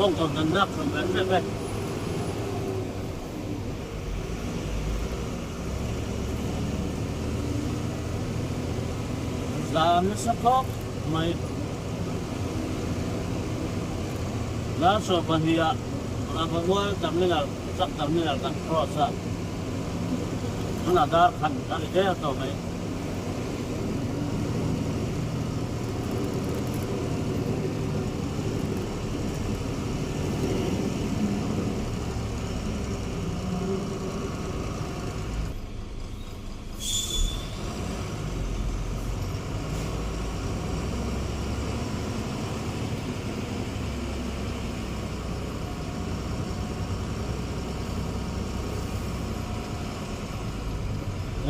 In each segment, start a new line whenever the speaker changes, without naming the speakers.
không còn tận đắc rồi vậy vậy ra nó sắp khóc mày lá sổ phần hia là phần mua tầm như là sắc tầm như là tận cross à nó là đã thành đã được cái tàu này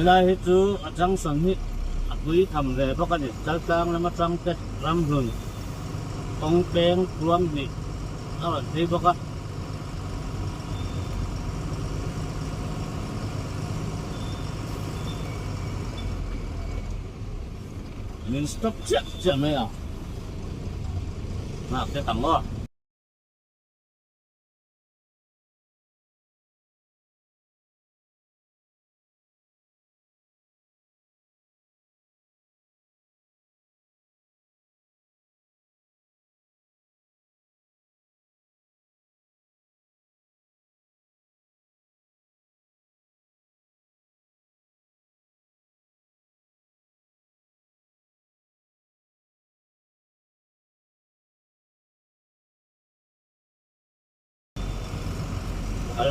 đây hết chú trăng sân hết quý thầm về bác cái trái tang nó trăng tết ram hường con beng cuốn đi nó là thế bác ạ mình stop chết mấy à mà cái tầm đó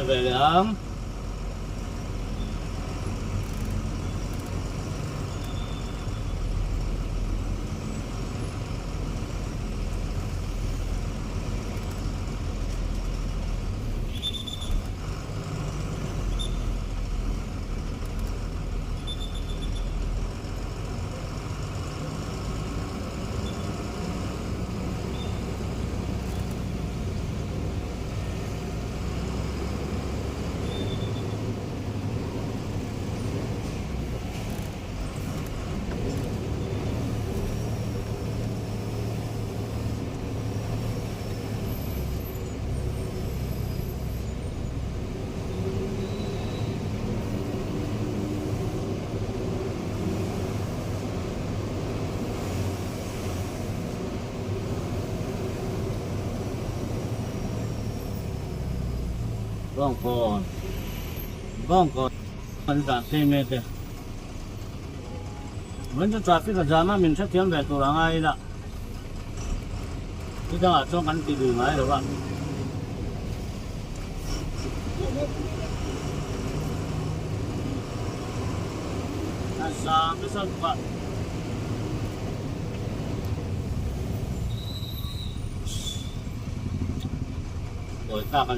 về lắm vâng còn mình đã thêm mệt rồi mình cho traffic là giảm mình sẽ tiến về tù là ngay đó chứ đang ở trong căn kỳ đường ấy rồi bạn sao cái sao bạn rồi ta cái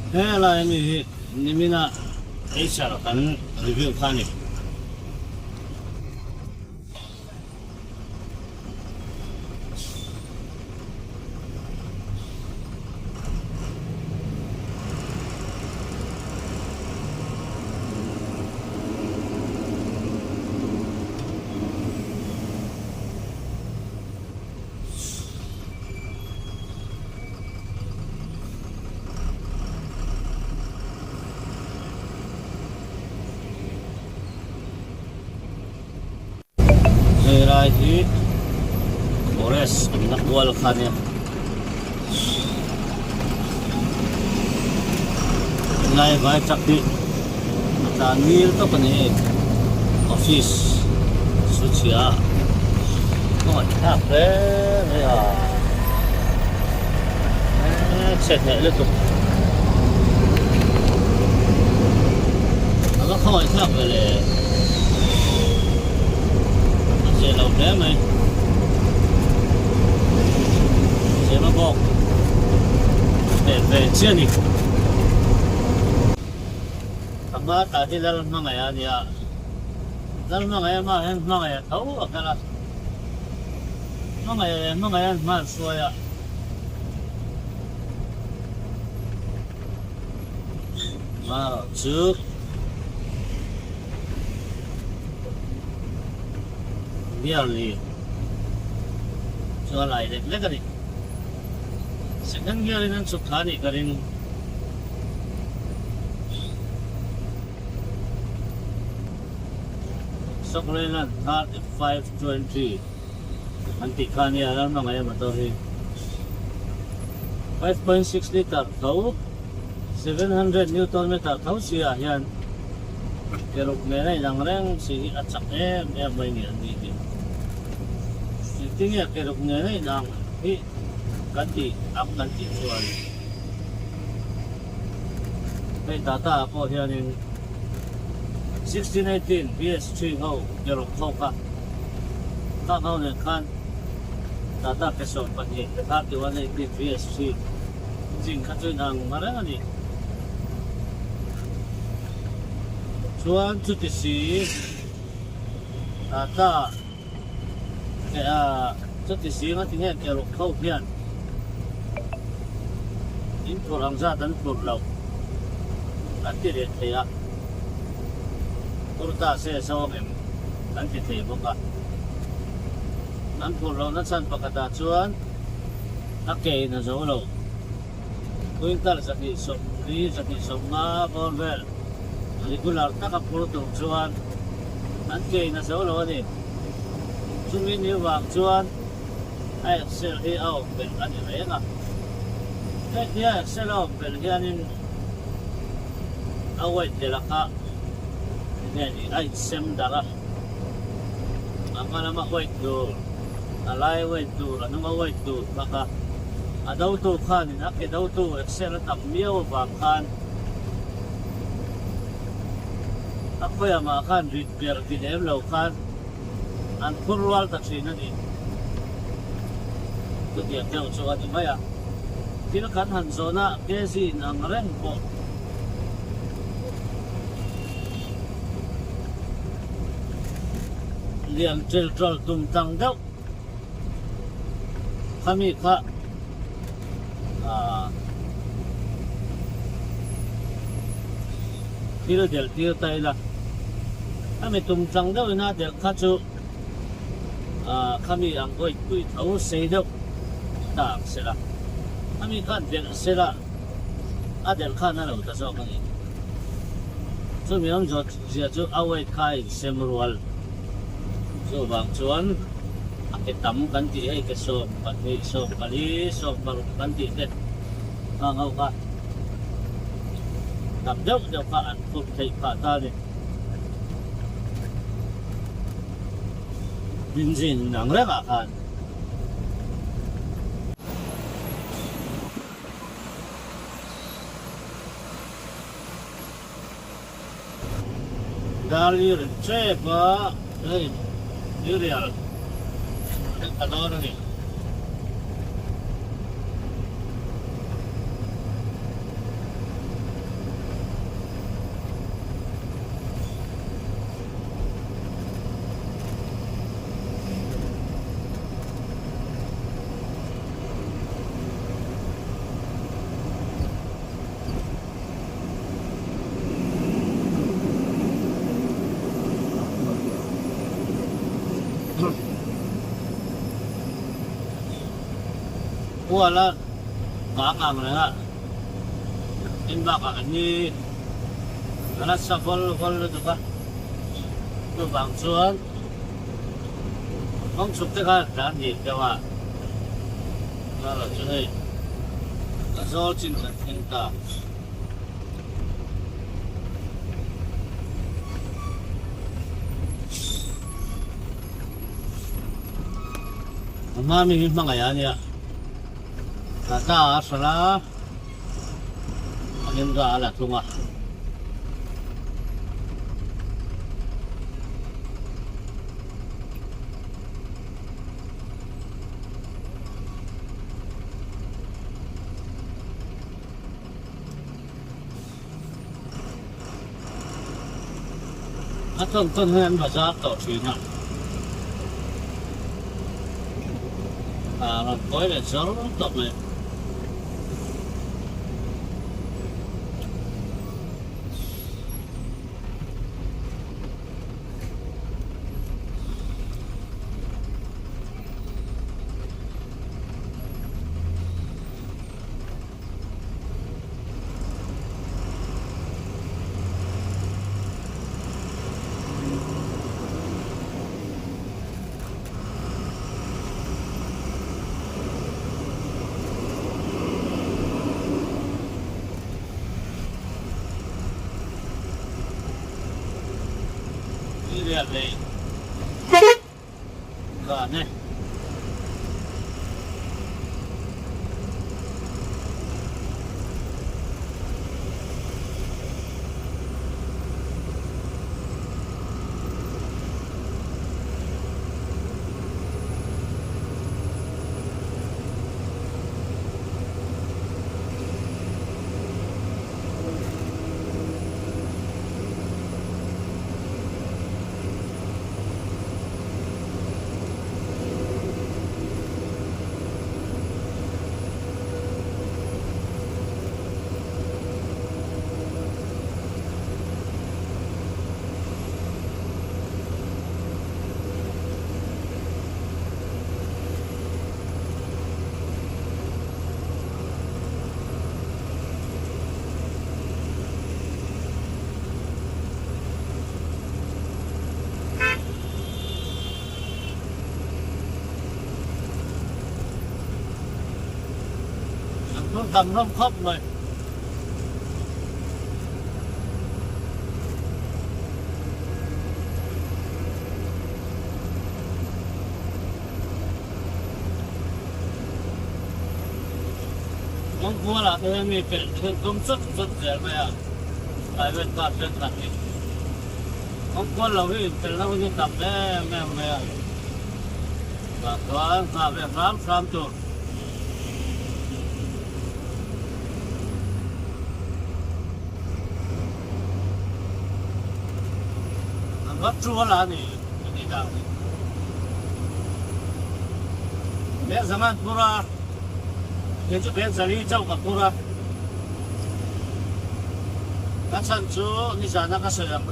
Hela ini mina Acer kan review kani. Herahi Ores nakwal kanya. Nai vai chakti tanil to pani office sucia. Oh, tape ya. Chết hết luôn. Nó khỏi tháp rồi. Sẽ lâu thế mày sẽ mà bọc để về chia đi amma tadi dalam mangaya dia dalam mangaya mah mangaya tahu akala mangaya mah suaya mà trước biar ni so lại đấy lấy cái này second gear ini suka ni karin Soklenan 3520 anti kani alam na ngayon motor 5.6 liter tau 700 Newton meter tau siya yan pero ngayon lang rin si at sakya may niyan dito tinggal keruk ngayon lang ganti up ganti suan kay tata ako yan yung 1618 PS3 ho keruk ho ka takaw na kan tata peso pati 3118 PS3 jing katoy ng marang ni suan tutisi tata kaya tutisi nga tingin keruk ho yan impor ang zatan impor law ganti rin kaya Urta saya sawagem nanti tebo ka ang puro na san pagkatasuan okay na sa ulo kuintal sa kisom nga border regular nakapuro tungsuan okay na sa ulo ni sumini wang suan ay sel hiaw ben ani rena ay dia selaw ben yanin away delaka ini ay sem darah ang nama white door alay white door ano nga white door baka adaw to kan inake daw to excel tamiyaw bakan ako ya makan repair din law kan ang purwal taksina ni to dia daw so ati maya tinakan hanzona kesi ng renpo liang tril tumtang daw kami ka tiro tayo lang kami tumtang daw natin kaso kami ang ko'y tao say daw tak sila kami ka del sila adel ka na daw taso kami so mayroon siya away kay semrual so bang cuan akitam ganti ay keso pati so kali so baru ganti det ngaw ka tapdaw daw ka an kung kay patali benzin nang rekakan dari receba Real ano ni wala kaang na imba ka ni alas sa vol to ka to bang chuan mong sukte ka dan ni kawa na la chune la zo chin ka tin ta mami mga yan ya nata sala maging ka ala tunga atong tunhan basa to sina nó có là số tập này lihat deh nih tầm râm khóc rồi không mua là tôi mình phải công suất rất rẻ bây giờ tại bên ta trên đặt đi không mua là vì phải lâu như tập đấy mẹ và có là về làm chỗ gấp chua là gì đi đâu bé zaman pura cái chỗ bé zali châu cả pura các sản chú đi ra nó có sử dụng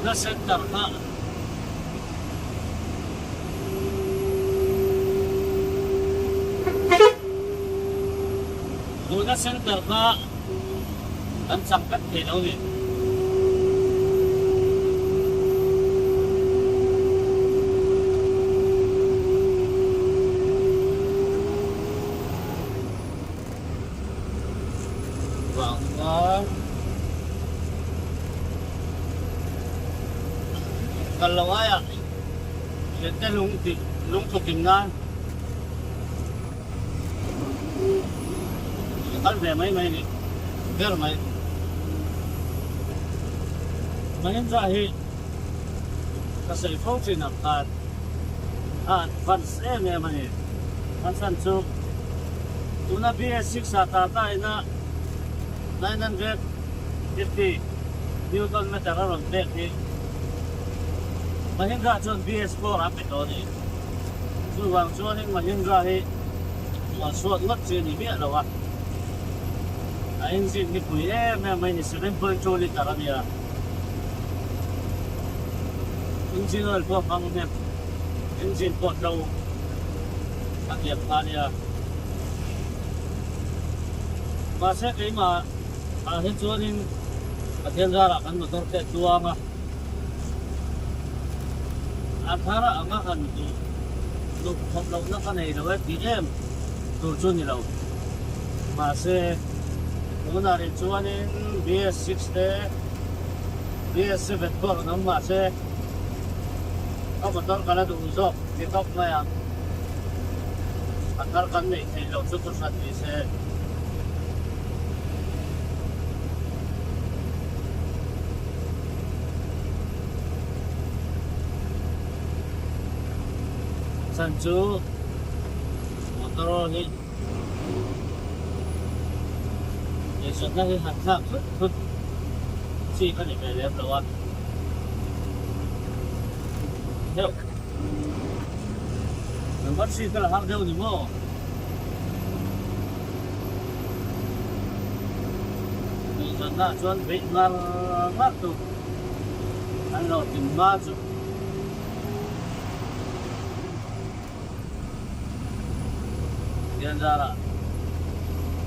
nó sẽ tập hạ Una center ka ang sangkat din ulit. Bangga. Kalau ayak, kita lungkutin Kan về mấy này biết rồi mày hiện ra thì cái sự phóng trình học phần xe này mà phần sản xuất tụi nó biết sức sản tại nó 950 Newton meter rồi biết thì mà hiện ra cho BS4 áp cái đó này dù bằng cho nên mà hiện ra thì mà suốt mất chuyện thì biết đâu ạ engine ni pui mai ni 7.2 liter ania engine oil po pang me engine po daw ang yak ania mase kay ma hin chuanin athian ra kan motor te tuanga athara anga kan tu lu khop lo na kan nei lo pm tur chu ni lo mase una rin chuanin BS6 te BS7 po nang mase ang motor kana du uzok ti top na yan athar kan nei thei lo chu tur sat ni se sanju motor ni so na hi han thak thut chi kan ni me lem lo wa hello number si kala har deu ni mo ni so na chuan be ngar ngar tu an lo tin ma chu yan ra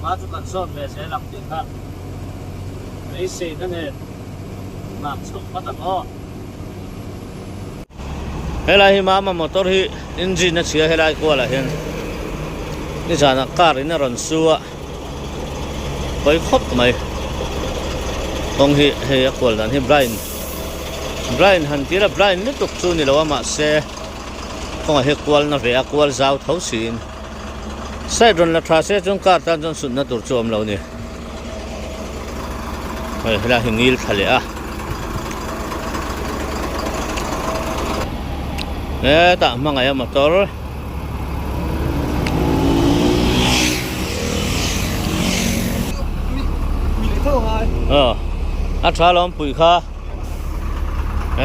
mà chúng ta chọn về sẽ làm tiền khác lấy xe cái này làm sống bắt đầu ho hay là hi mà motor hi engine nó chia hay là qua là hiện cái giá nó car nó run suwa với khóc mày không hi hay qua là hi Brian hắn tí là Brian tiếp tục chu ni lo mà xe không hay qua nó về qua giao thấu xịn sai ron la tha se chung car tan jon sun na tur chom lo ni hoi la hingil thale a ta mangai motor a tha lom pui kha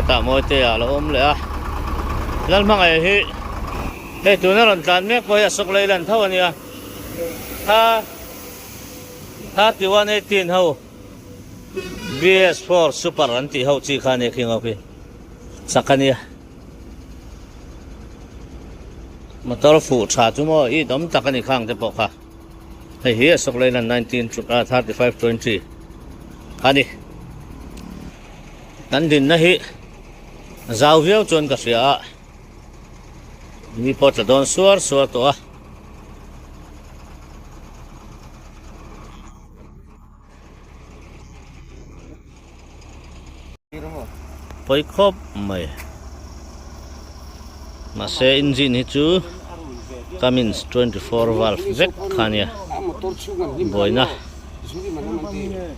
ta moi te a lo om le a lal mangai hi đây tụi nó làm tàn mét với sọc lấy lần thâu anh ha thì one eighteen hậu BS4 super anh thì hậu chỉ khăn này khi ngọc đi sắc anh mà tao phụ trả chúng nó ít đóng tắc anh khang để bỏ ha hay hi sọc lấy lần 3520 anh đi đánh din này hi giao hiếu chôn cả sỉa ni pot don suar to poi khop mai mà xe engine hi chu Cummins 24 valve vek khania boina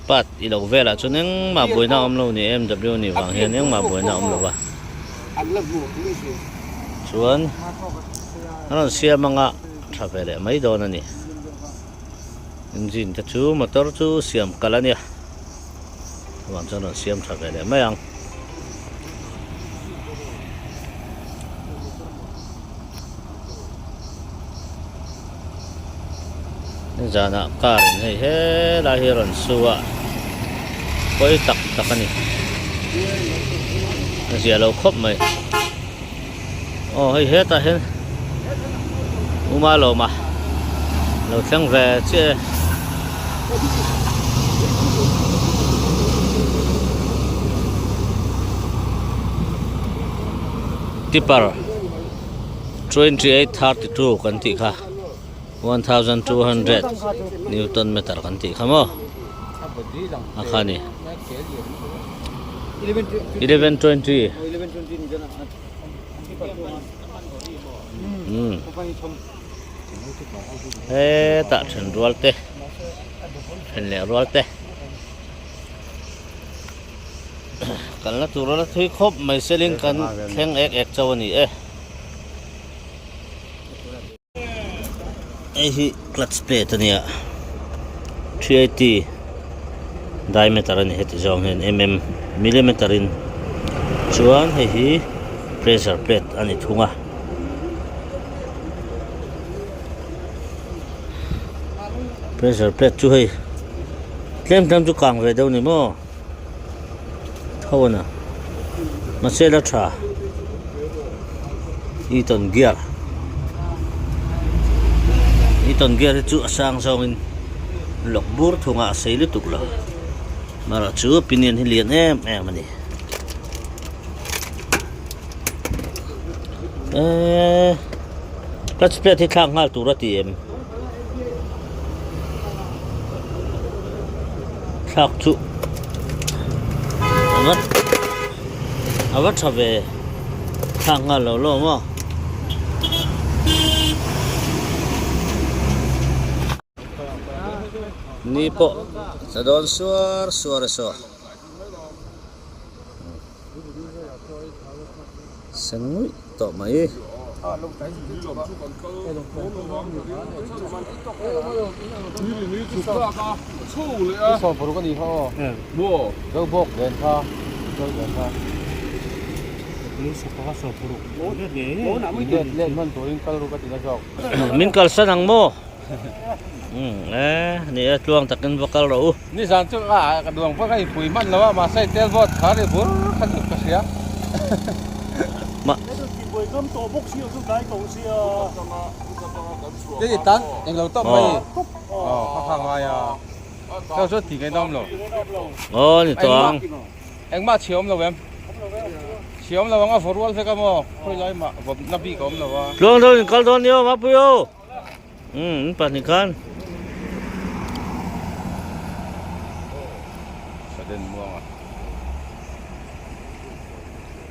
pat ilo vela chu neng ma boina om lo ni MW ni wang hian neng ma boina om lo wa chuan nó siam manga thavele mai don ani engine ta chu motor chu siam kalania wang cho nó siam thavele mai ang jana car nei he la hi ron suwa koi tak ani zia lo khop mai hay hết ta hết uma lo mà lo thang về chứ tipper 2832 kan ti kha 1200 newton meter kan ti kha mo akhani 1120 tak chen rual te chen le rual te kan la tur la thui khop mai selling kan theng ek chawani hi clutch plate ania 380 diameter ani het jong hen millimeter in chuan hi pressure plate ani thunga pressure plate chu hei tlem tam chu kang ve đâu ni mo thâu na mà xe la tha i ton gear chu sang song in lok bur thunga sei lu tuk lo mara chu pinian hi lian em ani clutch plate hi thang ngal tur ati em thak chu avat thave thang ngal lo mo ni po sa don suar so sangui to mai
so buru kan iho bo do bok den tha
ni sa so puru
le man to in kal ru ka ti na jok
min kal sanang mo ni tuang takin bakal ro
ni san chu a ka duang pa kai pui man lawa ma sai tel bot thare bur khan ka sia
ma
Bồi cơm tổ bốc siêu xuống cái tổ siêu
cái gì tán em lâu tóc mày phát hàng ai à theo suốt thì cái đông rồi
ni tuang
anh mà chiếm rồi em chiếm là bằng phổ ruột phải không ạ thôi lại mà vật nắp bị cấm rồi à
luang đâu kal don yo ma puyo panikan
sa den mo à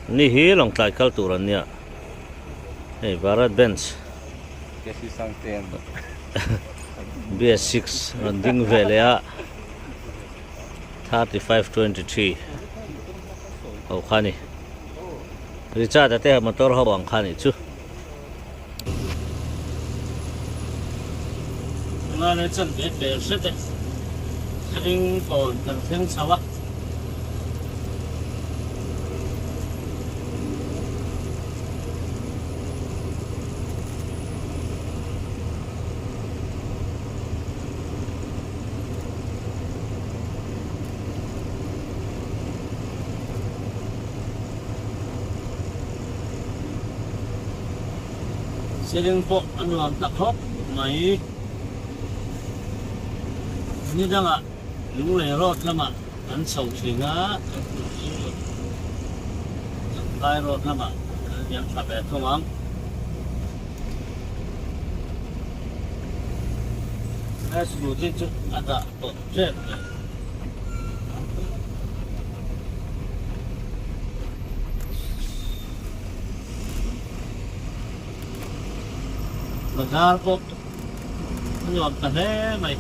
ni hi long tlai kal turan nia hey Bharat Benz
cái gì sang tiền
BS6 running velea 3523 au khani richa tate motor ho ang khani chu nga ne chan be be sete ring kon tan theng chawa Siling po ano ang takhok may ni danga yung lerot lama an sau singa kai rot lama yang sabe thomang as buti chu ada po jet Magar po ano ang tahe may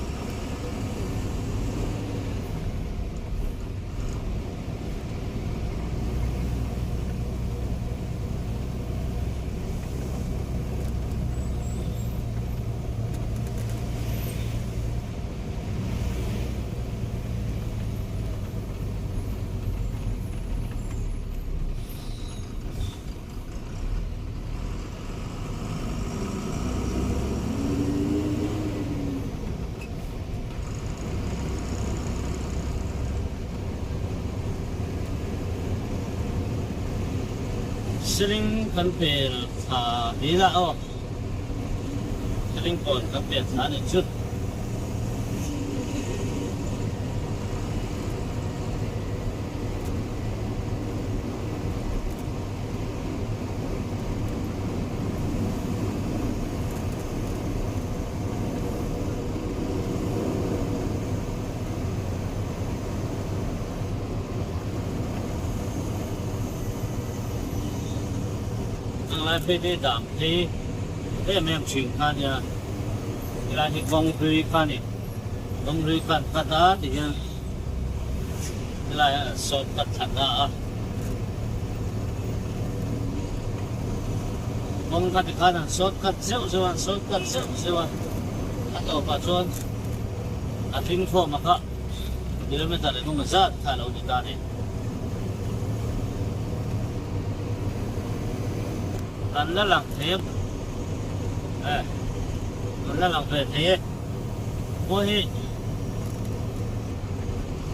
siling kanper sa dila o siling kon kanper sa ni chut lại phải đi đảm thì để mình chuyển khai nha là những vòng rưỡi khai này vòng rưỡi khai cắt đá thì là sốt cắt thẳng ra vòng cắt thì khai là sốt cắt xíu sốt cắt xíu cắt ở cả chuan à thinh phô mà cả đi lên ta để không ra thả lâu đi ta này anh là làm thế anh là làm về thế ôi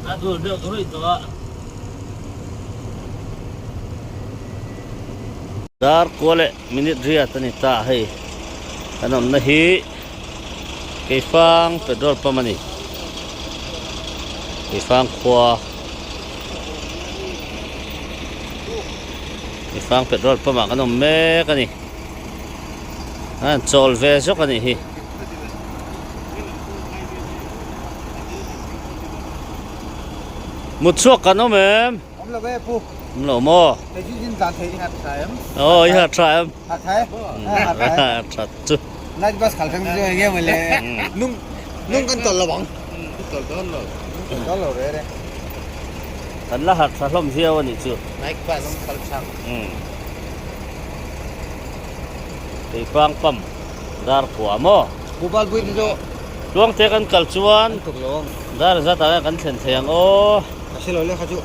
Aduh, dia tu itu ah. Dar kuale minit ria tani ta hai. Kanom nahi Keifang petrol pamani. Keifang khua. Keifang petrol pama kanom me kani. Han chol ve so kani hi. Một suốt cả nó mềm.
Ông là bé phu.
Lẩu mò.
Để chứ xin tàn thấy hạt trái em.
Ồ, hạt trái em.
Hạt thái. Hạt thái.
Hạt chứ.
Nay bác khảo thằng rồi nghe mà lẽ nung con tỏi là bóng. Tỏi đó là đấy đấy.
Thành là hạt trái lom hiêu anh chứ.
Nay bác nung khảo thằng.
Thì quang pam. Dar quả mò.
Cô bao bụi rồi.
Luang te kan kalchuan.
Tục luôn.
Dar za ta kan then theng o.
Xin lỗi khaju.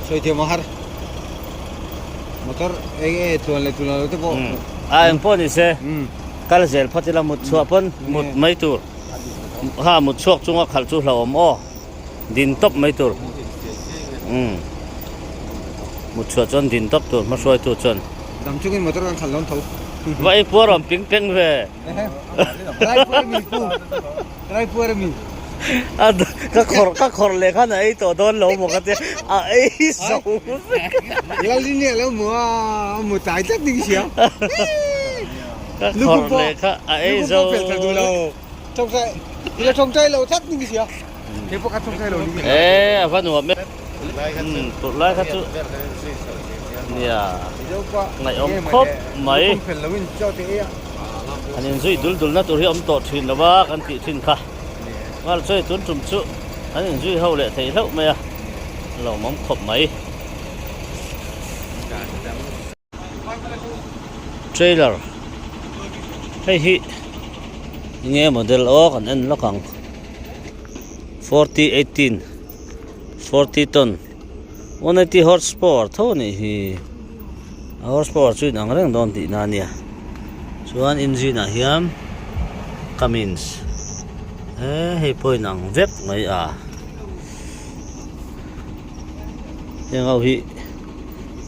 Soi thiam mahar. Motor tuan le tu bo.
Em pon ni se. Kal zel phatila mut chua pon mut mai tur. Ha mut chuak chunga khal chu hlawm o. Din top mai tur. Mut chua chon din top tur ma soi tu chon.
Dam chung motor kan khal lon thau.
Vậy puarom ping ping về.
Try puar mi.
À các khor lệ khăn ấy tổ đón lẩu một cái à ấy sầu.
Là linh nhẹ là mua trái chắc đi xíu.
Các khor lệ khăn ấy sầu.
Trong trái lẩu chắc đi xíu. Thế bộ trong trái lẩu đi.
Ê, vẫn nuột mấy. Tụt lại các chú. Dạ. Ngày ông khóc mấy. Anh duy dul na tụi ông tọt thuyền là ba anh chị thuyền khá. Mà chơi tuấn trùm chú. Anh duy hậu lệ thấy lâu mày à. Lẩu mắm khóc mấy. Trailer. Hey hi. Nghe model O còn anh nó còn 4018 40 ton 180 horsepower thôi này horsepower chuyện ang reng don ti na niya chuan engine a hiam Cummins hei poi nang vep ngai a yang au hi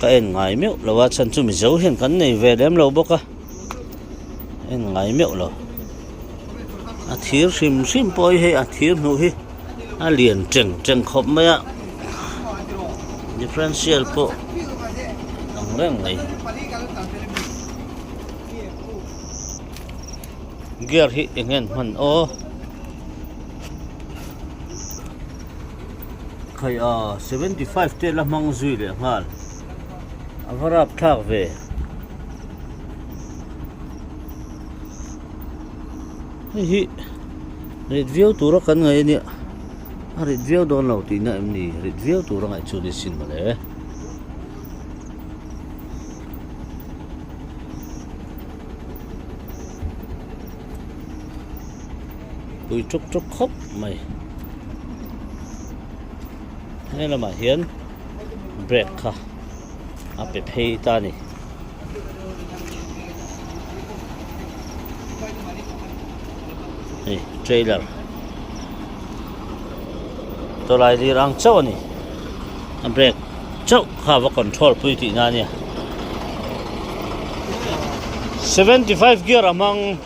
ka en ngai meu lawa chan chu mi zo hian kan nei ve lem lo boka en ngai meu lo a thir sim poi he a thir nu hi a liền cheng khop mai a differential po ang reng ngai gear hi engen man o khai a 75 te la mang zui le ngal avarap thak ve hi review tura kan ngai ni a review don lo ti na em ni review tura ngai chu ni sin ma le tui trúc khóc mày hay là mà hiến break ha áp bếp hay ta nè trailer tôi lại đi răng châu nè break châu ha và control pui tị na nè 75 gear among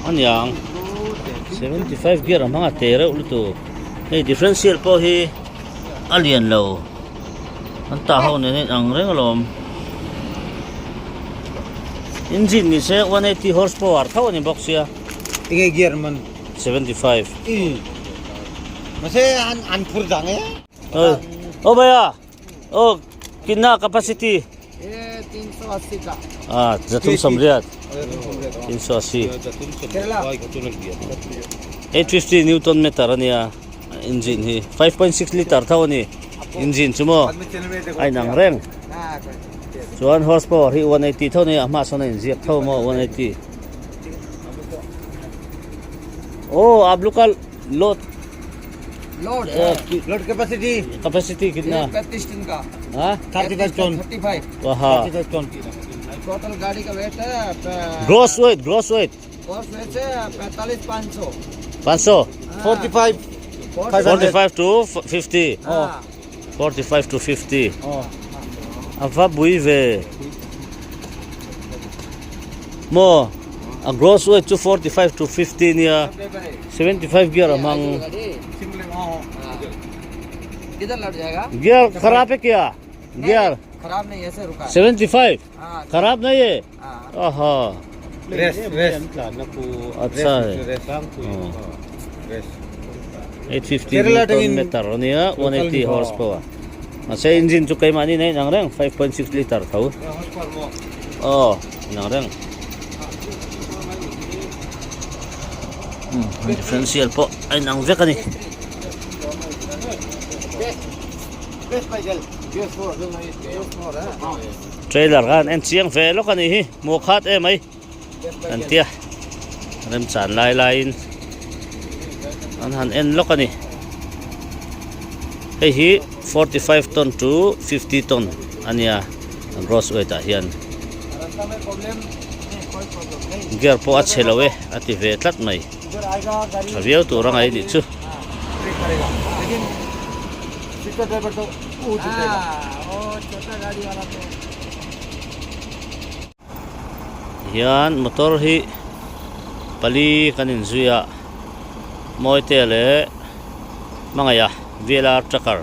anh yang 75 gear ang mga tere ulit hey differential po hi alien low ang tahaw ninin ang rengalom engine ni se 180 horsepower thaw ni box ya
Tingay gear man
75
masih an pur dang
oh baya oh kinna capacity
380 ka
zatum samriat 380 850 newton meter ania engine hi 5.6 liter thaw ni engine chumo ai nang reng chuan horsepower hi 180 thaw ni ama sona inject thaw mo 180 oh ab local load capacity kitna
35 ton का
हाँ
35 ton 35
वहाँ
35 ton total गाड़ी का वेट है
gross weight 500
45.
45 to 50 45 to 50 ava bui về mo a gross weight to 45 to 50 nia 75 gear among
किधर लड़ जाएगा?
gear खराब है क्या gear
खराब नहीं ऐसे रुका है।
75
हाँ,
खराब नहीं है
हाँ।
आहा
Rest.
अच्छा है
Rest.
850
Kerala
Newton
tingin-
meter nia 180
local
horsepower sa engine cukai mani nai nang reng 5.6 liter thau nang reng differential po ay nang vek ani trailer kan en chiang ve lo kan hi mo khat em ai an tia rem chan lai lai in an han en lo kan hei hi 45 ton to 50 ton ania gross weight a hian gear po a chelowe ati ve tlat mai
इधर आएगा गाड़ी
aviau tu rang ai ni chu
लेकिन seater driver तो ऊँच उठेगा।
वो छोटा गाड़ी वाला तो
hian motor hi pali kanin zuya moi te le mangaya VLR tracker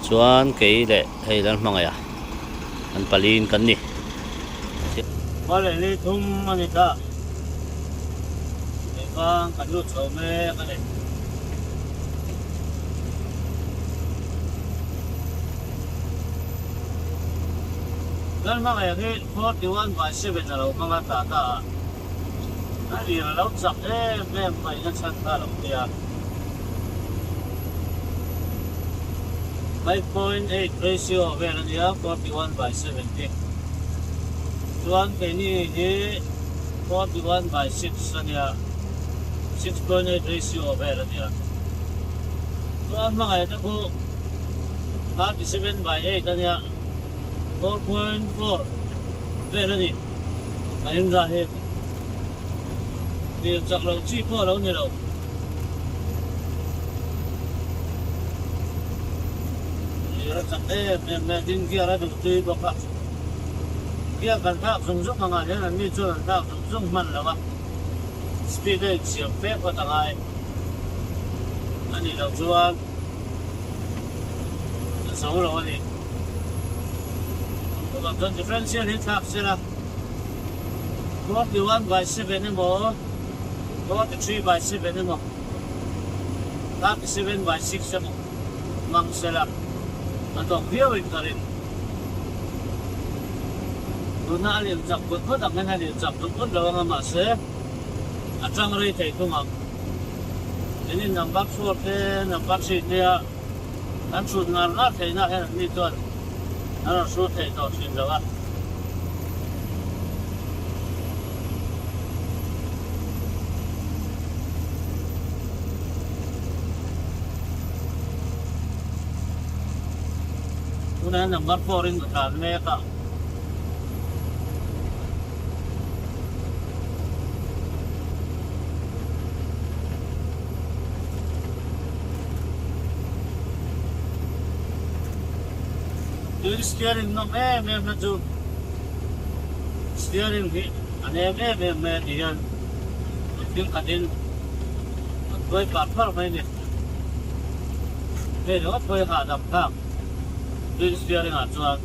chuan kei le hei lan mangaya an palin kan ni vale ni thum ani ta bang kan lu chome kan le dan mangaya ki 41/7 na lo mga tata ali na lo sak may na chan ta lo dia 5.8 ratio về là gì 41/70 chuan cái này thì 41/6 là 6.8 ratio về là gì chuan mà cái đó cũng 37/8 là gì 4.4 về là gì anh ra hết thì chắc là chỉ có đâu nhiều đâu chắc em tin kia ra được tùy bọc lại kia cần thao dùng giúp hàng ngày thế là như chưa cần thao dùng mạnh là vậy speed ấy chiếm phép của thằng ai anh đi đâu chưa xấu rồi anh đi còn전 differential hit tháp sẽ là 41/7 em bỏ 43/7 em bỏ 37/6 em bỏ mang sẽ là atau dia winterin guna alim cakut pun tak kena alim cakut pun lawang amase atang ri thei tungam ini nampak sorte nampak dia an sud ngar thei na hen ni ton an sud thei to sin lawa Una number 4 in the car meka the steering no me na ju steering hi ane me dian tin kadin toy par mai ni me no toy ha dam thang twin steering à chuan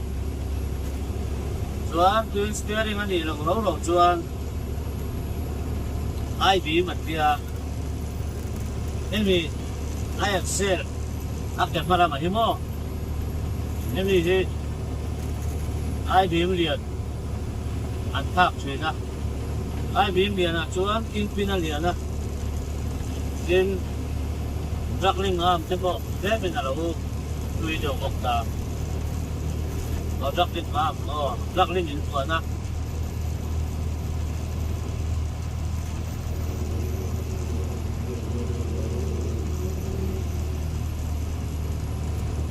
twin steering anh đi lâu chuan ai bị mất kia em đi ai axle áp đặt mà làm gì mò em đi thì ai bị liền anh tháp chuyện à ai bị liền à chuan kinh pin liền à trên rắc linh am thế bộ thế bên nào đâu tùy được một ta rắc lên mà rắc lên những phần á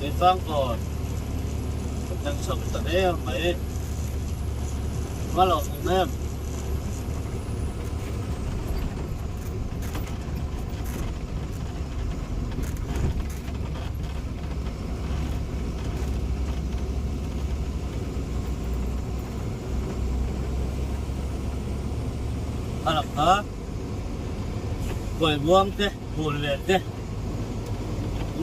cái phang còn đang sống tại đây mấy mà lẩu em hả quẩy buông thế buồn lên thế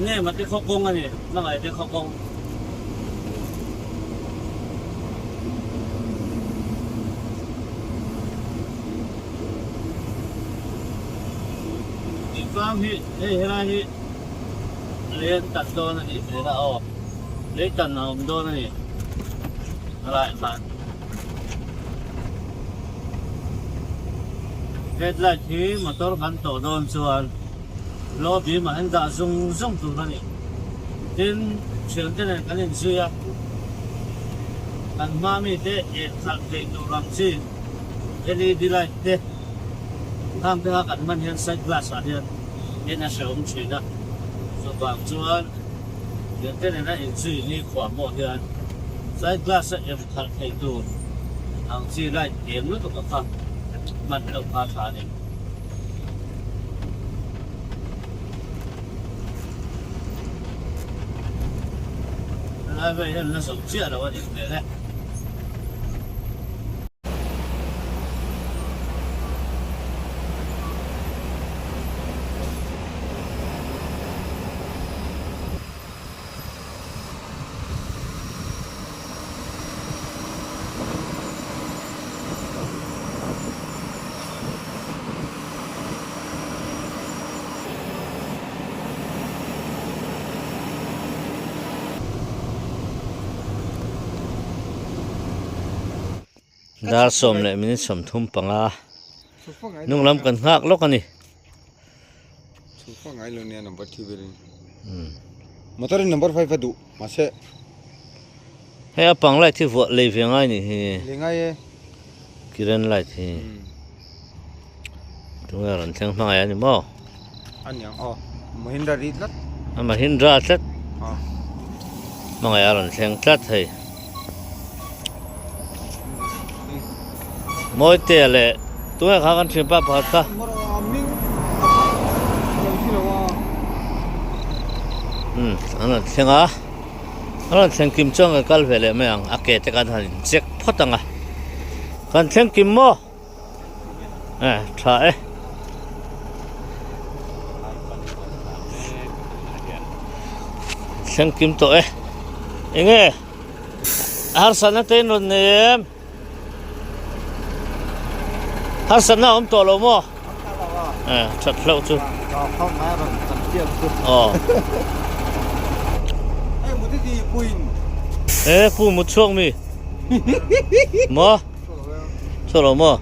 nghe mà cái khó công này nó lại cái khó công đi qua hi đây là hi lên tận đô này thế là lấy tận hồng đô này lại phản hết lại thì mà tôi khăn tổ đồn xuân lo bị mà anh ta dùng tụ này đến chuyện thế này cái gì suy à anh mami thế thật thì tụ làm gì cái đi lại thế tham gia các mình hiện sách glass ở hiện hiện là sử dụng chuyện đó rồi bằng chuan hiện thế này là hiện suy đi khoảng một hiện sách glass em thật thì tụ hàng gì lại tiếng nữa tụ các mình được phá phá này vậy nên nó sống chuyện đâu thì thế đấy dar som le min som thum panga nung lam kan hak lok ani
sufa ngai lo ne number 3 berin motor number 5 adu mase
he apang lai thi vo le ve ngai ni he
le ngai e
kiran lai thi tunga ran thang ma ya ni mo
anyang mahindra rit lat
ama hindra chat ma ya ran thang chat thei mỗi tệ lệ tôi khá cần chuyển ba phát ta anh là xem à anh là xem kim trông cái cal về lệ mấy anh à kể tới cái thằng check phát tăng à cần xem kim mò trái xem kim tội nghe har sana tên rồi nè hát sân nào ông tổ lỗ mò chặt lâu chứ
không ai bằng tầm tiền em một cái gì quỳnh
phụ một chuông mi mò cho lỗ mò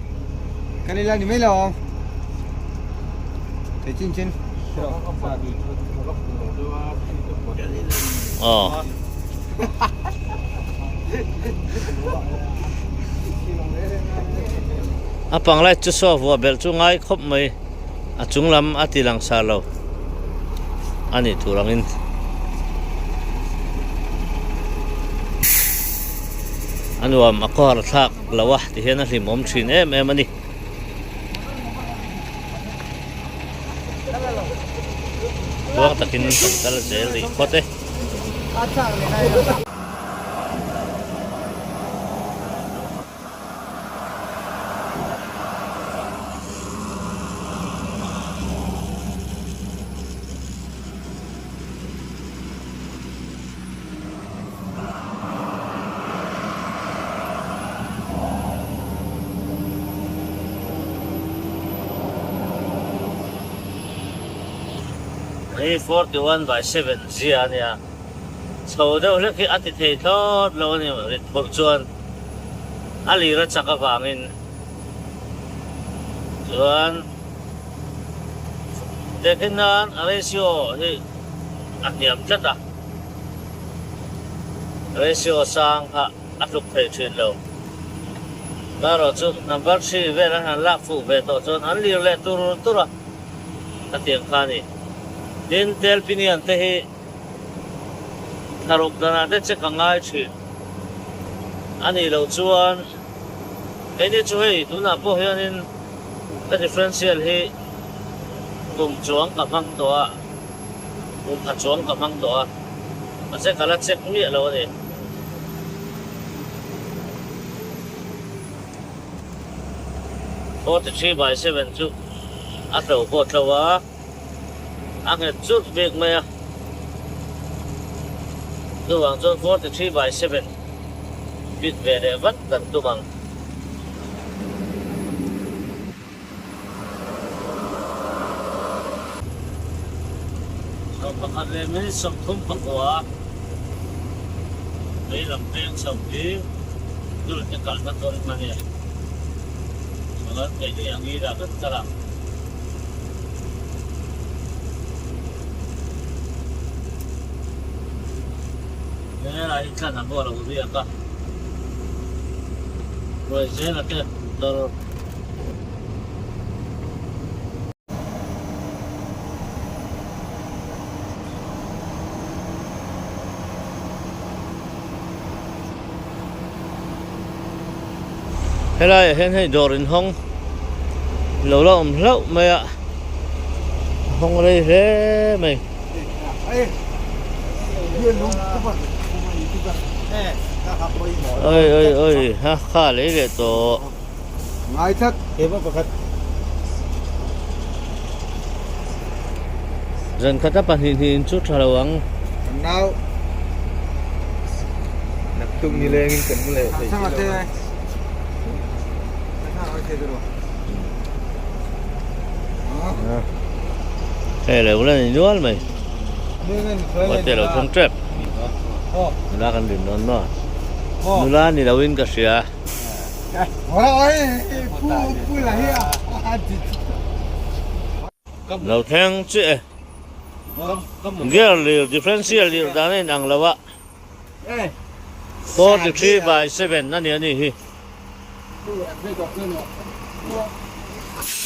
cái này là gì mấy lò thấy chín chín
apang lai chu so vo bel chu ngai khop mai a chunglam atilang sa lo ani thurangin anuam akor thak lawah ti hena hlim om thin em ani wa takin kal zel ri khote Hey, 41/7 zia nia. So đâu lúc khi ati thei thot lo ni rit bol chuan. Ali ra chaka wangin. Chuan dekinan ratio hi atiam chata. Ratio sang ha atluk thei thuyền lo. Karo chu number 3 ve ran lak fu ve to chuan ali le tur atiang khani. Đến tel pinian te hi tharuk dana te che kangai thi ani lo chuan eni chu hei tuna po hianin the differential hi kum chuang ka mang to a kum tha chuang ka mang to a ase kala check mi lo ni 43/7 chu a tlo ko tlowa a nge chu vek mai a tu wang chu 43/7 bit ve de vat kan tu mang so pakhat le me som thum pakwa ei lam teng som đi dul te kal na ton ma ne malat ke ni angi ra ka tarang ne la ikha na bo la ubi ka rồi sẽ là cái tờ thế này hiện hay đồ đến hông lâu lâu mày ạ không đây thế mày ơi ha khá lấy cái tổ
ngay thật em có thật
dần khát tấp hình chút thà đầu ăn
nào nắp tung như lên cần một lệ sao mà thế này sao mà thế rồi
đây là một lần nữa mày có thể là không trép ra cần điểm đó nó nula ni lawin ka siya law thang che gear li differential li danin ang lawa 43/7 na ni hi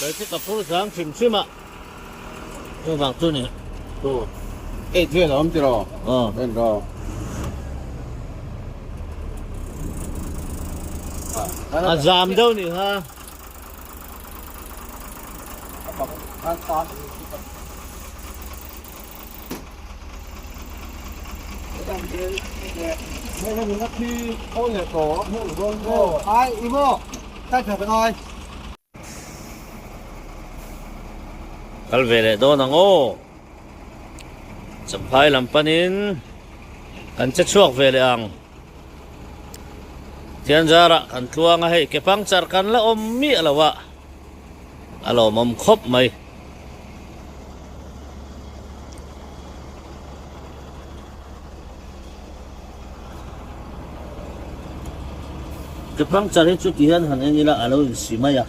Đấy cái phu sáng chìm chim ạ tôi bằng tôi nè tôi
chuyện lắm chứ rồi bên rồi
giảm đâu nhỉ ha
đây là những khi ôi nhà có mua được không ai Imo ta trở về thôi
kal vele do nang o sampai lampanin kan che chuak vele ang tian jara kan tluanga hei ke pangchar kan la om mi alawa alo mom khop mai ke pangchar hi chu tihan han ni la alo simaya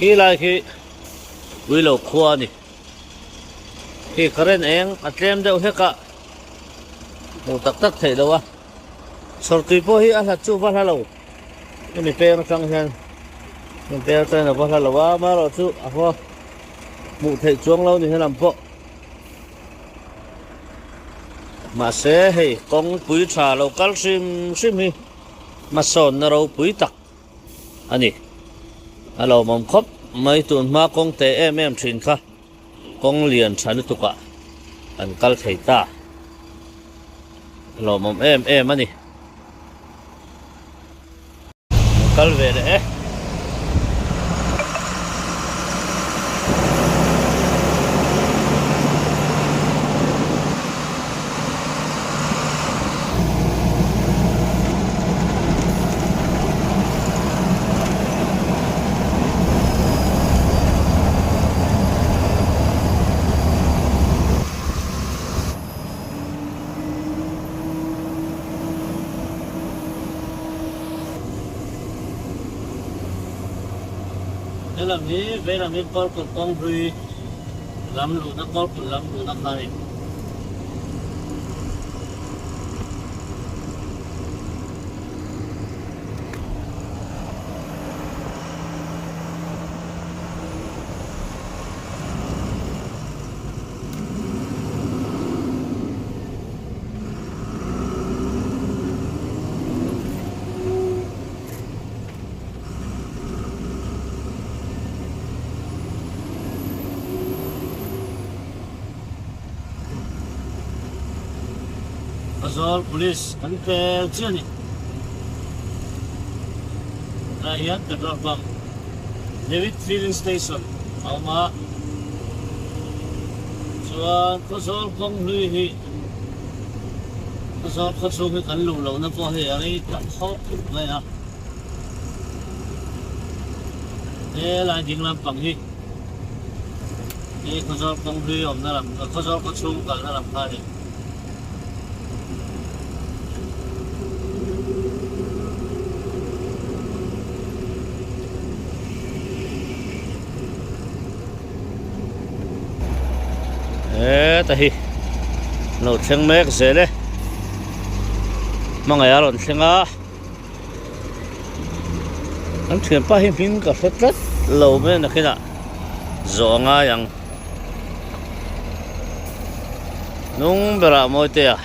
khi lại khi quy lộc khoa nè khi karen anh atlem đâu hết cả một tắc thể đâu à sort tùy po hi ăn chu vào lâu mình pe nó căng hen mình pe trên là vào lâu à mà rồi chu à po một thể chuông lâu thì làm po mà sẽ hay con bụi trà lâu calcium hi mà sồn nó đâu bụi tắc anh đi alo mong khop mai tun ma kong te em thin kha kong lian than tu ka an kal thei ta alo mom em ani kal ve de làm gì về làm gì con rùi làm lụt nó con làm lụt nó này Kazol police kan pel chiani na hian petrol pump David filling station ama chuan Kazol kong hlui hi Kazol khachu hi kan lu lo na po hi ari tam kho mai a lai ding lam pang hi Kazol kong hlui om na lam Kazol khachu kal na lam kha ni tahi no theng mek zele mangai alon thenga an thiam pa hi min ka hretlat lo me na khina zonga yang nung bera moi te a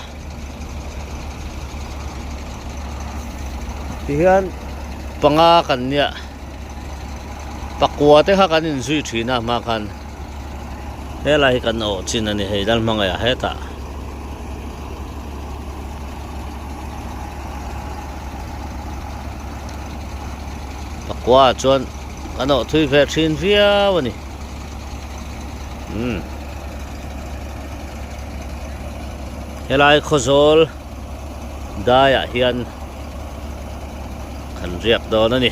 hian panga kan nia pakwa te kha kan in zui thina ma khan helai kan o chin ani hei dal mangaya heta pakwa chuan kan o thui ve thin via wani helai khozol daya hian kan riak don ani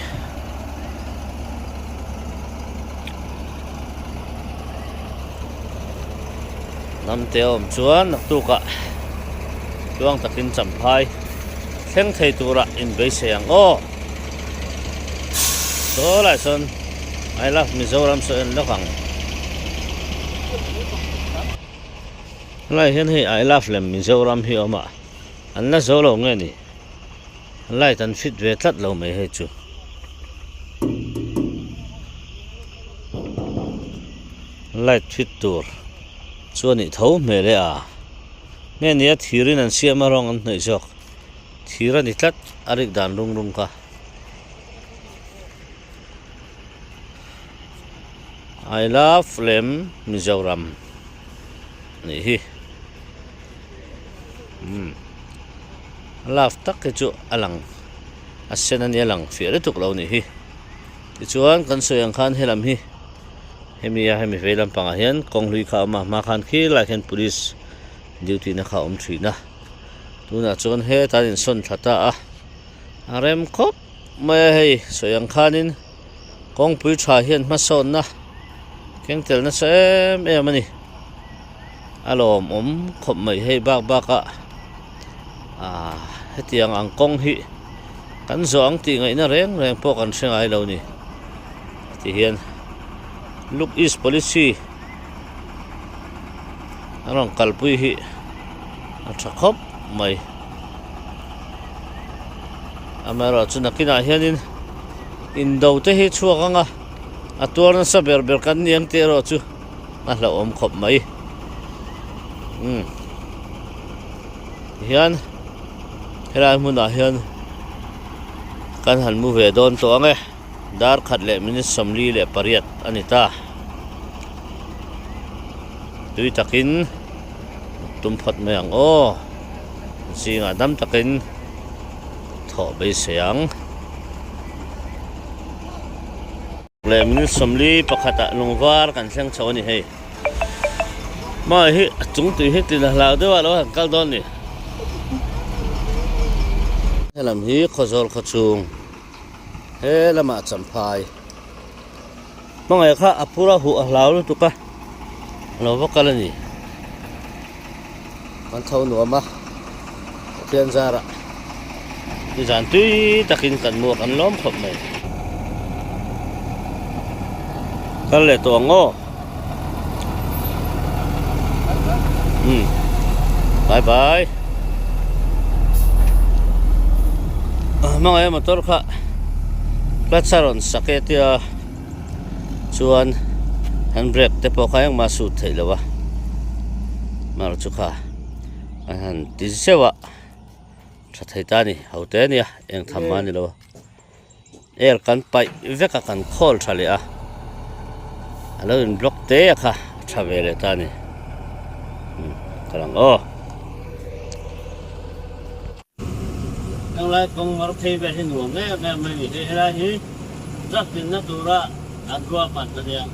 nam te om chuan nak tu ka chuang takin champhai thleng thei tura in be seyang o so lai son I love Mizoram so en lokang lai hian hei I love lem Mizoram hi oma an la zo lo nge ni lai tan fit ve tlat lo mai he chu lai fit tur chuan ni tho me le a me nia thirin an siam arong an hnei jok thira ni tlat arik dan rung rung ka I love lem Mizoram ni hi love tak ke chu alang asen ani alang fiare tuk lo ni hi ti chuan kan soyang khan helam hi hemi velam panga hian kong hlui kha ma khan khi lai khen police duty na kha om thina tuna chuan he tan in son thata a arem khop mai hei soyang khanin kong pui tha hian ma son na kengtel na sem em ani alom om khop mai hei bak a hetiang ang kong hi kan zoang ti ngai na reng po kan sengai lo ni ti hian look is policy arong kalpui hi athakop mai amara chuna kina hianin indo te hi chuakanga atuar na sa berber kan niang te ro chu na hlo om khop mai hian helai hmuna hian kan han mu ve don to ange dar khat le minute somli le pariat anita tui takin tum phat meang o singa dam takin tho be seang le minute somli pakhata lungwar kan seng chawni hei ma hi chung tui hi tin la de wa lo kal don ni helam hi khozol khachung he lama champhai mangai kha apura hu ahlau tu ka lo vakalani man thau no ma pian zara ni jan tui takin kan mu kan lom khop mai kal le to ngo bye bye mangai motor kha Platsaron saketia chuan handbrake te po kayang masut theilawa mar chukha han tisewa thathaitani haute ania eng thammani lo er kan pai veka kan khol thale a alo in block te kha thavele tani kalang o Ang lai kong marupay ba hinuong may may hirahi sak din na tura agwa pa niya.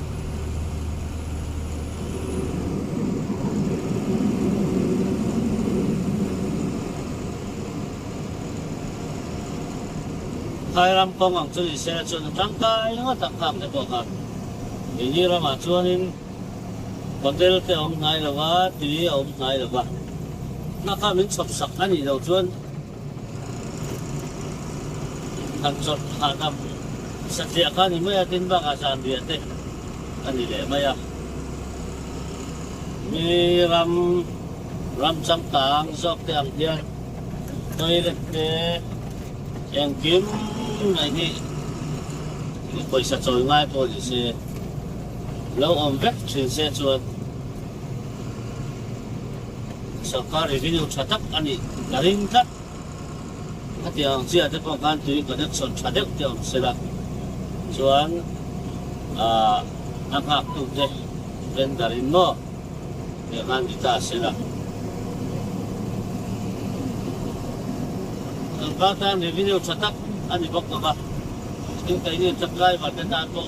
Khai ram pong ang chuli xe chun tangkai nga tangkam na po ka. Ini rama chuanin hotel te om ngai lawa ti om ngai lawa. Nakamin chopsak ani daw chuan. Ang chot hanam sa tiya ka ni maya tin ba ka saan diya te. Ani le maya. Mi ram chang tang sok te ang diya. Toilet te yang kim này thì bây giờ rồi ngay tôi thì sẽ lâu ôm vét trên xe chuột sau đó thì video chặt tắt anh đi là linh tắt cái tiếng chia tới con gan tùy có được son chặt được tiếng sẽ là chuan anh học tụi thế bên darin mo để gan đi ta sẽ là ba tan thì video chặt tắt anh đi bóc nó ba nhưng cái này chặt gai và cái ta có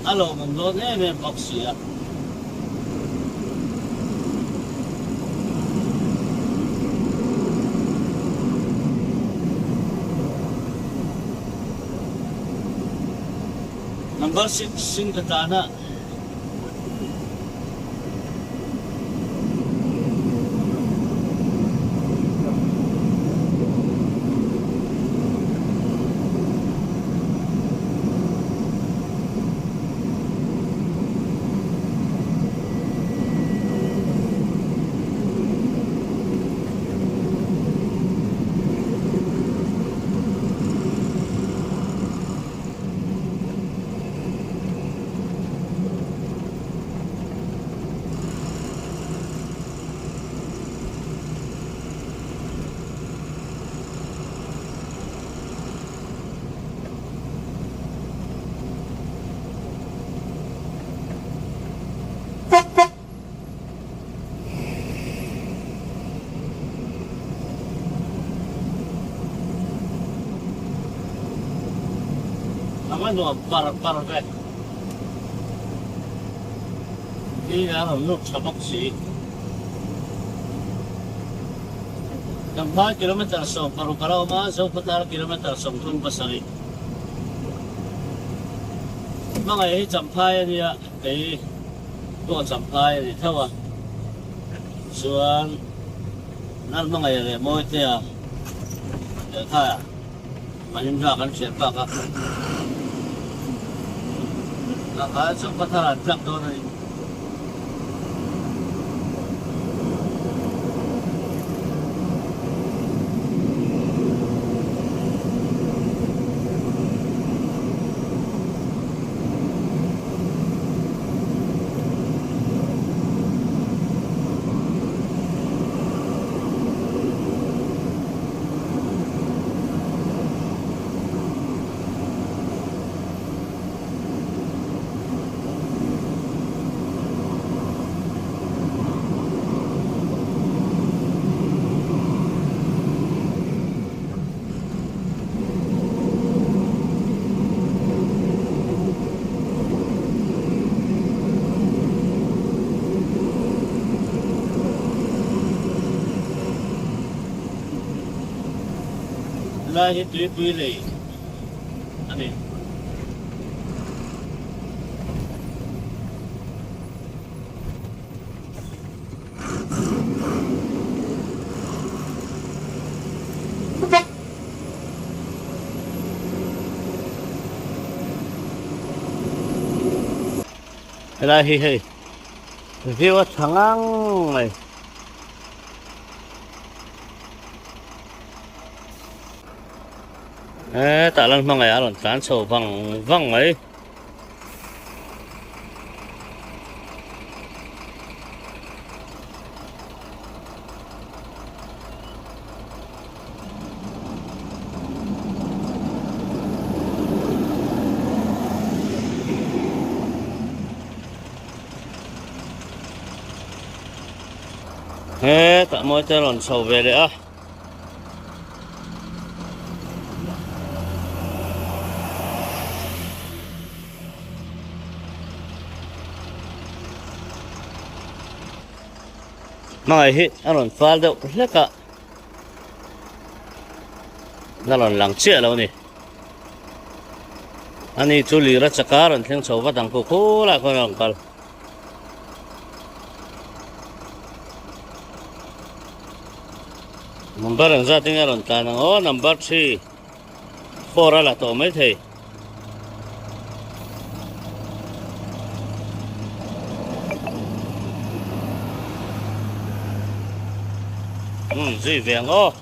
alo mình nói thế mình bóc xì à number 6 sinh cái ta na ano para ka ini là nước chả bốc xí 4 kilometer so paru parao ma so 4 kilometer so tun pasari mga eh champai niya kay to champai ni tawa suan nan mga yere mo te ya ta manim ra kan siya pa ka nakaya so pataran tak do na lahir tuwi lay ano yun lahir hey view at hangang ay tạ lăng mang ngày rồi tán sầu văng văng ấy tạ môi tên lòn sầu về đấy á Mga hi aron fal deuh hleka nalon lang chia lo ni ani chuli ra chakaron thleng chho wa dang ko khola ko lang kal number ang sa ting aron ta nang o number 3 4 ala to mai thei duy vàng ô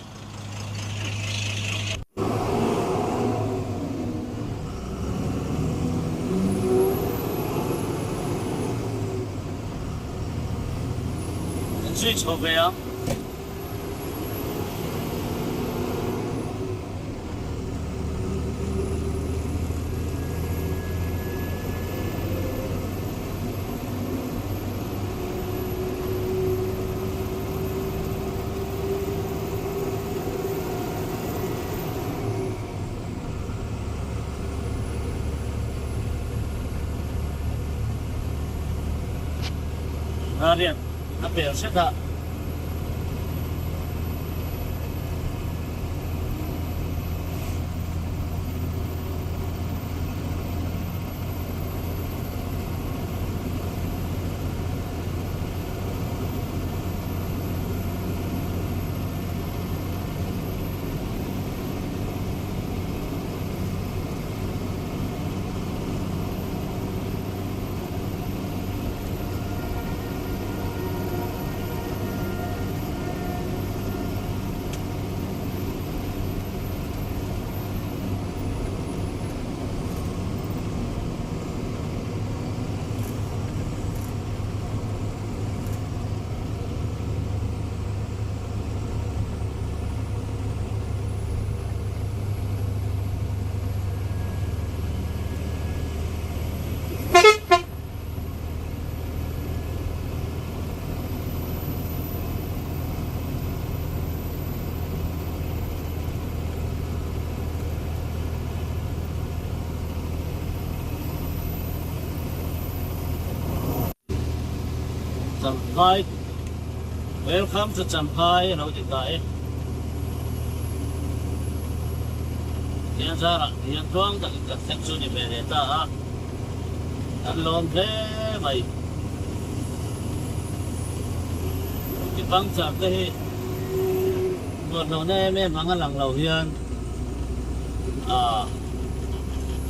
duy cho vàng Riêng nó biểu sẽ thợ Champhai. Welcome to Champhai. Hello, Jitai. Yan Zara, yan tuang tak ikat section ni Beneta ha. Alon thế mày. Cái băng chạm thế. Một đầu này mấy mga lang lâu hiền.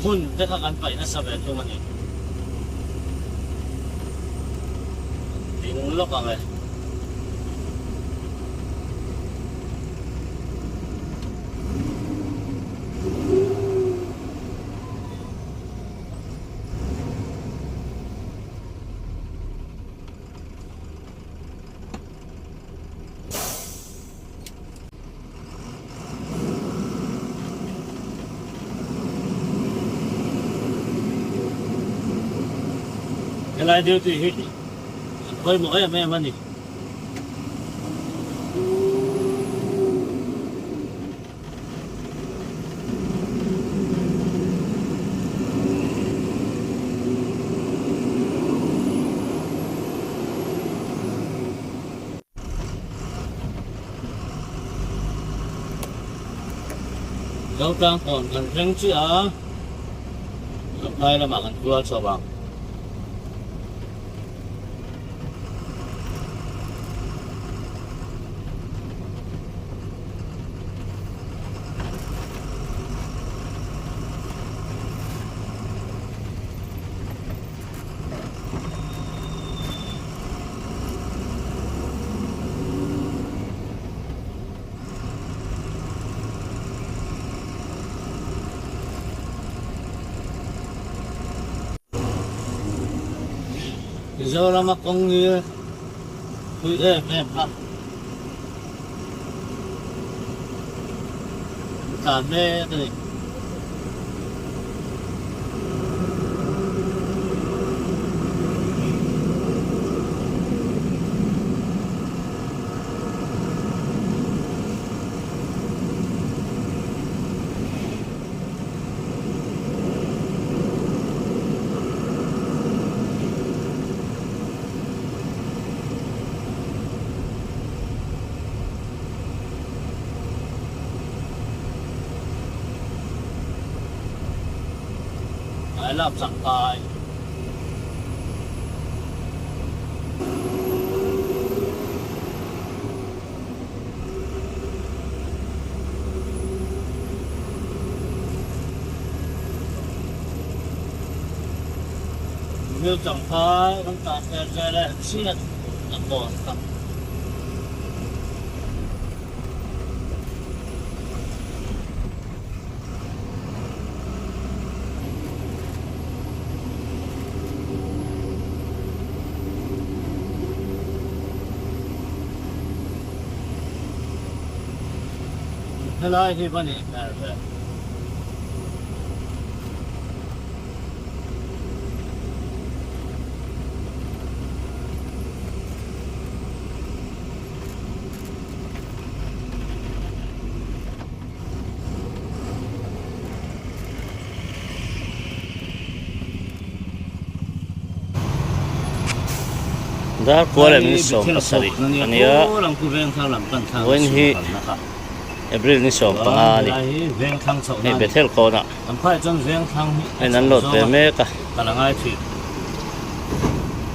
Hun thế khác ăn phải nó sao vậy không anh? Lúc rồi cái này điều gì hết với mỗi em ăn đi đâu trang còn cần răng chứ đây là mảng cua cho bằng giờ là mặc con người tụi em lắm cả mê này lap sang kai Nếu chẳng phải chúng ta sẽ lại chia là bỏ tập thế này thì vấn đề là
Dah kuala ni som pasari. Ania wen hi April ni som pangani. Ni Bethel ko na. Ai nan lot pe me ka.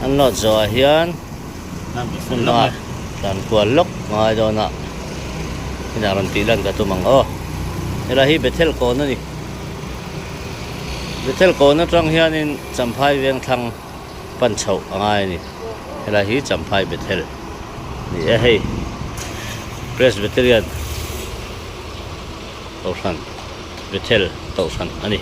An lot zo hian. Na dan kual lok ngai do na. Ina ran tilan ka tumang o. Ila hi Bethel ko na ni. Bethel ko na trang hian in champhai veng thang pan chau angai ni. Hela hi champhai Bethel ni a hei Presbyterian Tausan Bethel Tausan ani